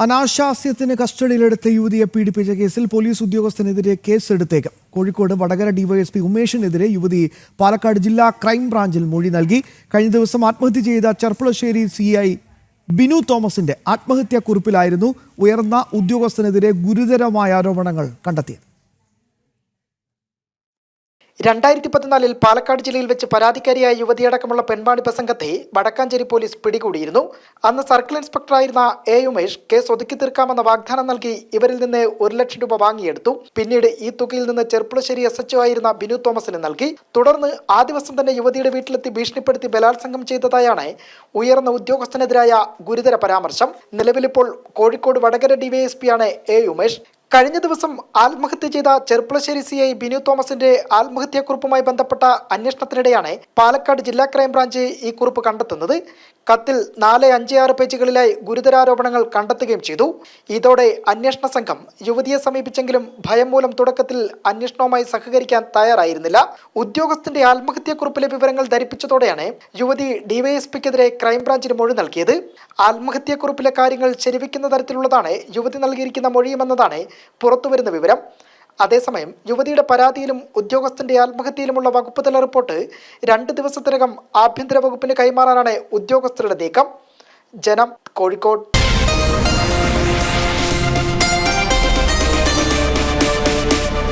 അനാശാസ്യത്തിന് കസ്റ്റഡിയിലെടുത്ത യുവതിയെ പീഡിപ്പിച്ച കേസിൽ പോലീസ് ഉദ്യോഗസ്ഥനെതിരെ കേസെടുത്തേക്കും. കോഴിക്കോട് വടകര ഡിവൈഎസ്പി ഉമേഷിനെതിരെ യുവതി പാലക്കാട് ജില്ലാ ക്രൈംബ്രാഞ്ചിൽ മൊഴി നൽകി. കഴിഞ്ഞ ദിവസം ആത്മഹത്യ ചെയ്ത ചെർപ്പുളശ്ശേരി CI ബിനു തോമസിന്റെ ആത്മഹത്യാക്കുറിപ്പിലായിരുന്നു ഉയർന്ന ഉദ്യോഗസ്ഥനെതിരെ ഗുരുതരമായ ആരോപണങ്ങൾ കണ്ടെത്തിയത്. 2014 പാലക്കാട് ജില്ലയിൽ വെച്ച് പരാതിക്കാരിയായ യുവതിയടക്കമുള്ള പെൺവാണിഭ സംഘത്തെ വടക്കാഞ്ചേരി പോലീസ് പിടികൂടിയിരുന്നു. അന്ന് സർക്കിൾ ഇൻസ്പെക്ടറായിരുന്ന ഉമേഷ് കേസ് ഒതുക്കി തീർക്കാമെന്ന വാഗ്ദാനം നൽകി ഇവരിൽ നിന്ന് 1 ലക്ഷം രൂപ വാങ്ങിയെടുത്തു. പിന്നീട് ഈ തുകയിൽ നിന്ന് ചെർപ്പുളശ്ശേരി SHO ആയിരുന്ന ബിനു തോമസിന് നൽകി. തുടർന്ന് ആ ദിവസം തന്നെ യുവതിയുടെ വീട്ടിലെത്തി ഭീഷണിപ്പെടുത്തി ബലാത്സംഗം ചെയ്തതായാണ് ഉയർന്ന ഉദ്യോഗസ്ഥനെതിരായ ഗുരുതര പരാമർശം. നിലവിലിപ്പോൾ കോഴിക്കോട് വടകര ഡിവൈഎസ്പിയാണ് ഉമേഷ്. കഴിഞ്ഞ ദിവസം ആത്മഹത്യ ചെയ്ത ചെർപ്പുളശ്ശേരി CI ബിനു തോമസിന്റെ ആത്മഹത്യാക്കുറിപ്പുമായി ബന്ധപ്പെട്ട അന്വേഷണത്തിനിടെയാണ് പാലക്കാട് ജില്ലാ ക്രൈംബ്രാഞ്ച് ഈ കുറിപ്പ് കണ്ടെത്തുന്നത്. കത്തിൽ 4, 5, 6 പേജുകളിലായി ഗുരുതരാരോപണങ്ങൾ കണ്ടെത്തുകയും ചെയ്തു. ഇതോടെ അന്വേഷണ സംഘം യുവതിയെ സമീപിച്ചെങ്കിലും ഭയം മൂലം തുടക്കത്തിൽ അന്വേഷണവുമായി സഹകരിക്കാൻ തയ്യാറായിരുന്നില്ല. ഉദ്യോഗസ്ഥന്റെ ആത്മഹത്യാക്കുറിപ്പിലെ വിവരങ്ങൾ ധരിപ്പിച്ചതോടെയാണ് യുവതി ഡിവൈഎസ്പിക്കെതിരെ ക്രൈംബ്രാഞ്ചിന് മൊഴി നൽകിയത്. ആത്മഹത്യാക്കുറിപ്പിലെ കാര്യങ്ങൾ ശരിവെക്കുന്ന തരത്തിലുള്ളതാണ് യുവതി നൽകിയിരിക്കുന്ന മൊഴിയുമെന്നതാണ് പുറത്തുവരുന്ന വിവരം. അതേസമയം യുവതിയുടെ പരാതിയിലും ഉദ്യോഗസ്ഥന്റെ ആത്മഹത്യയിലുമുള്ള വകുപ്പ് തല റിപ്പോർട്ട് 2 ദിവസത്തിനകം ആഭ്യന്തര വകുപ്പിന് കൈമാറാനാണ് ഉദ്യോഗസ്ഥരുടെ നീക്കം. ജനം, കോഴിക്കോട്.